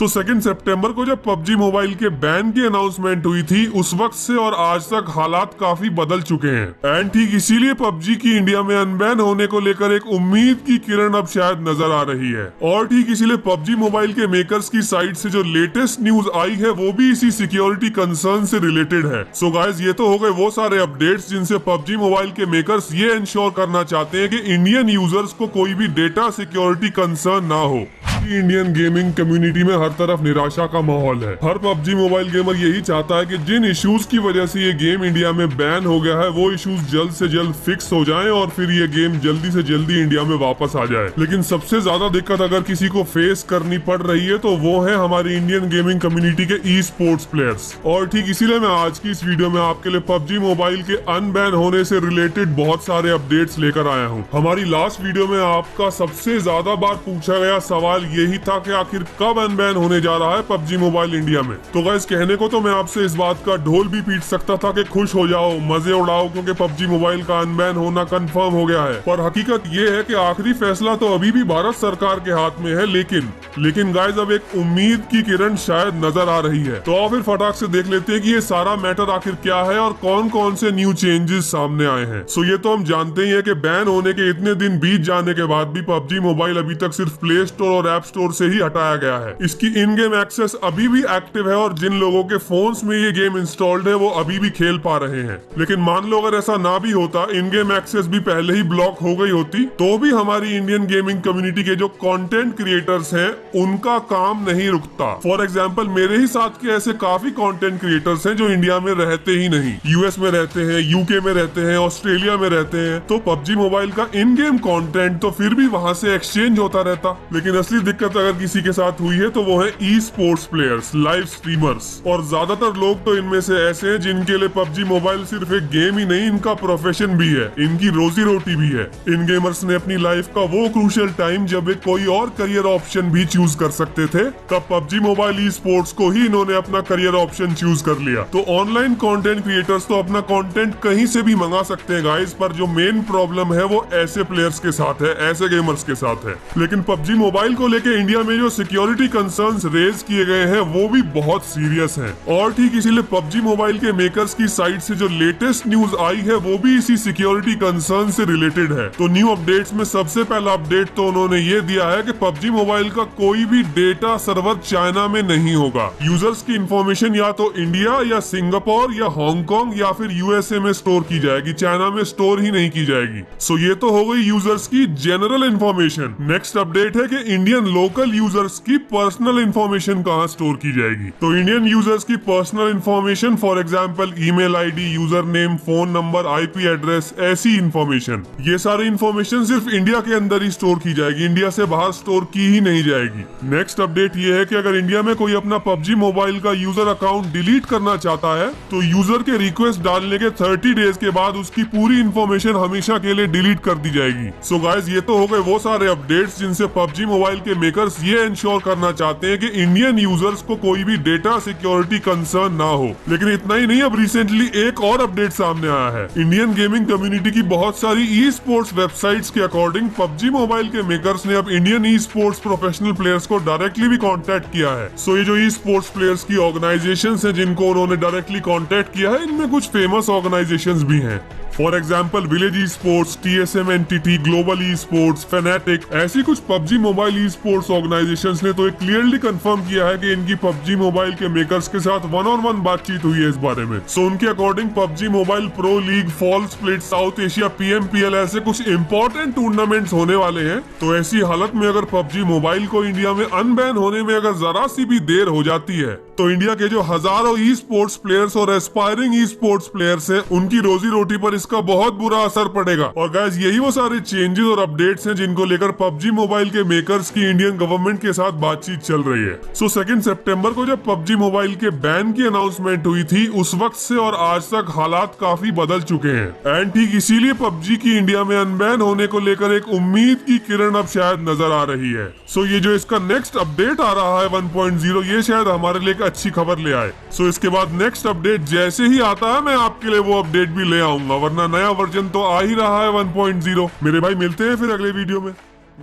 सो 2 सितंबर को जब PUBG mobile के बैन की अनाउंसमेंट हुई थी, उस वक्त से और आज तक हालात काफी बदल चुके हैं। एंड ठीक इसीलिए पबजी की इंडिया में अनबैन होने को लेकर एक उम्मीद की किरण अब शायद नजर आ रही है। और ठीक इसीलिए पबजी मोबाइल के मेकर्स की साइड से जो लेटेस्ट न्यूज आई है वो भी इसी सिक्योरिटी कंसर्न से रिलेटेड है। सो गाइस, ये तो हो गए वो सारे अपडेट्स जिनसे पबजी मोबाइल के मेकर्स ये इंश्योर करना चाहते हैं कि इंडियन यूजर्स को कोई भी डेटा सिक्योरिटी कंसर्न ना हो। इंडियन गेमिंग कम्युनिटी में हर तरफ निराशा का माहौल है। हर पबजी मोबाइल गेमर यही चाहता है कि जिन इश्यूज की वजह से ये गेम इंडिया में बैन हो गया है वो इश्यूज जल्द से जल्द फिक्स हो जाएं और फिर ये गेम जल्दी से जल्दी इंडिया में वापस आ जाए। लेकिन सबसे ज्यादा दिक्कत अगर किसी को फेस करनी पड़ रही है तो वो है हमारी इंडियन गेमिंग कम्युनिटी के ई स्पोर्ट्स प्लेयर्स। और ठीक इसीलिए मैं आज की इस वीडियो में आपके लिए पबजी मोबाइल के अनबैन होने से रिलेटेड बहुत सारे अपडेट्स लेकर आया हूँ। हमारी लास्ट वीडियो में आपका सबसे ज्यादा बार पूछा गया सवाल यही था कि आखिर कब अनबैन होने जा रहा है पबजी मोबाइल इंडिया में। तो गाइस, कहने को तो मैं आपसे इस बात का ढोल भी पीट सकता था कि खुश हो जाओ, मजे उड़ाओ, क्योंकि पबजी मोबाइल का अनबैन होना कंफर्म हो गया है। पर हकीकत ये है कि आखिरी फैसला तो अभी भी भारत सरकार के हाथ में है। लेकिन गाइस, अब एक उम्मीद की किरण शायद नजर आ रही है। तो फिर फटाक से देख लेते हैं कि ये सारा मैटर आखिर क्या है और कौन कौन से न्यू चेंजेस सामने आए हैं। सो ये तो हम जानते ही है कि बैन होने के इतने दिन बीत जाने के बाद भी पबजी मोबाइल अभी तक सिर्फ प्ले स्टोर और ऐप स्टोर से ही हटाया गया है। इसकी इन गेम एक्सेस अभी भी एक्टिव है और जिन लोगों के फोन्स में ये गेम इंस्टॉल्ड है वो अभी भी खेल पा रहे हैं। लेकिन मान लो अगर ऐसा ना भी होता, इन गेम एक्सेस भी पहले ही ब्लॉक हो गई होती, तो भी हमारी इंडियन गेमिंग कम्युनिटी के जो कंटेंट क्रिएटर्स हैं उनका काम नहीं रुकता। फॉर एग्जाम्पल, मेरे ही साथ के ऐसे काफी कंटेंट क्रिएटर्स हैं जो इंडिया में रहते ही नहीं, यूएस में रहते हैं, यूके में रहते हैं, ऑस्ट्रेलिया में रहते हैं। तो पबजी मोबाइल का इन गेम कंटेंट तो फिर भी वहां से एक्सचेंज होता रहता। लेकिन असली दिक्कत अगर किसी के साथ हुई है तो वो है e sports players, live streamers. और ज्यादातर लोग तो इनमें से ऐसे हैं जिनके लिए पबजी मोबाइल सिर्फ एक गेम ही नहीं, इनका प्रोफेशन भी है, इनकी रोजी रोटी भी है। इन गेमर्स ने अपनी लाइफ का वो क्रूशियल टाइम जब एक कोई और करियर ऑप्शन भी चूज कर सकते थे, तब पबजी मोबाइल ई स्पोर्ट्स को ही इन्होंने अपना करियर ऑप्शन चूज कर लिया। तो ऑनलाइन कंटेंट क्रिएटर्स तो अपना कंटेंट कहीं से भी मंगा सकते हैं गाइस, पर जो मेन प्रॉब्लम है वो ऐसे प्लेयर्स के साथ है, ऐसे गेमर्स के साथ है। लेकिन पबजी मोबाइल को लेकर इंडिया में जो सिक्योरिटी कंसर्न्स रेज किए गए हैं वो भी बहुत सीरियस हैं। और ठीक इसीलिए पबजी मोबाइल के मेकर्स की साइड से जो लेटेस्ट न्यूज आई है वो भी इसी सिक्योरिटी कंसर्न से रिलेटेड है। तो न्यू अपडेट्स में सबसे पहला अपडेट तो उन्होंने ये दिया है कि पबजी मोबाइल का कोई भी डेटा सर्वर चाइना में नहीं होगा। यूजर्स की इंफॉर्मेशन या तो इंडिया या सिंगापुर या हांगकांग या फिर यूएसए में स्टोर की जाएगी, चाइना में स्टोर ही नहीं की जाएगी। सो ये तो हो गई यूजर्स की जनरल इंफॉर्मेशन। नेक्स्ट अपडेट है कि इंडियन लोकल यूजर्स की पर्सनल इंफॉर्मेशन कहां स्टोर की जाएगी। तो इंडियन यूजर्स की personal information, for example email ID, user name, phone number, IP address, ऐसी इंफॉर्मेशन, ये सारी इंफॉर्मेशन सिर्फ इंडिया के अंदर ही स्टोर की जाएगी, इंडिया से बाहर स्टोर की ही नहीं जाएगी। नेक्स्ट अपडेट ये है कि अगर इंडिया में कोई अपना पबजी मोबाइल का यूजर अकाउंट डिलीट करना चाहता है तो यूजर के रिक्वेस्ट डालने के 30 डेज के बाद उसकी पूरी इंफॉर्मेशन हमेशा के लिए डिलीट कर दी जाएगी। सो गाइस, ये तो हो गए वो सारे अपडेट्स जिनसे पबजी मोबाइल के मेकर्स ये इंश्योर करना चाहते हैं कि इंडियन यूजर्स को कोई भी डेटा सिक्योरिटी कंसर्न ना हो। लेकिन इतना ही नहीं, अब रिसेंटली एक और अपडेट सामने आया है। इंडियन गेमिंग कम्युनिटी की बहुत सारी ई स्पोर्ट्स वेबसाइट्स के अकॉर्डिंग पबजी मोबाइल के मेकर्स ने अब Indian e sports professional players को डायरेक्टली भी कांटेक्ट किया है। सो ये जो ई स्पोर्ट्स प्लेयर्स की ऑर्गेनाइजेशंस हैं जिनको उन्होंने डायरेक्टली कांटेक्ट किया है, इनमें कुछ फेमस ऑर्गेनाइजेशंस भी हैं। For example, village e sports, TSM entity, global e sports, phonetic, ऐसी कुछ PUBG mobile e sports organisations ने तो एक क्लियरली कंफर्म किया है कि इनकी पबजी मोबाइल के मेकर्स के साथ 1-on-1 बातचीत हुई है इस बारे में। सो उनके according PUBG mobile pro league, fall split, south Asia, PMPL ऐसे कुछ इंपॉर्टेंट टूर्नामेंट्स होने वाले हैं। तो ऐसी हालत में अगर पबजी मोबाइल को इंडिया में अनबैन होने में अगर जरा सी भी देर हो जाती है तो इंडिया के जो हजारों ई स्पोर्ट्स प्लेयर्स और एस्पायरिंग ई स्पोर्ट्स प्लेयर्स हैं उनकी रोजी रोटी पर इसका बहुत बुरा असर पड़ेगा। और गाइस, यही वो सारे चेंजेस और अपडेट्स हैं जिनको लेकर पबजी मोबाइल के मेकर्स की इंडियन गवर्नमेंट के साथ बातचीत चल रही है। सो 2 सितंबर को जब पबजी मोबाइल के बैन की अनाउंसमेंट हुई थी, उस वक्त से और आज तक हालात काफी बदल चुके हैं। एंड ठीक इसीलिए पबजी की इंडिया में अनबैन होने को लेकर एक उम्मीद की किरण अब शायद नजर आ रही है। सो ये जो इसका नेक्स्ट अपडेट आ रहा है 1.0, ये शायद हमारे लिए एक अच्छी खबर ले आए। सो इसके बाद नेक्स्ट अपडेट जैसे ही आता है मैं आपके लिए वो अपडेट भी ले आऊंगा, वरना नया वर्जन तो आ ही रहा है 1.0। मेरे भाई, मिलते हैं फिर अगले वीडियो में।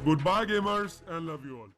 Good bye gamers and love you all.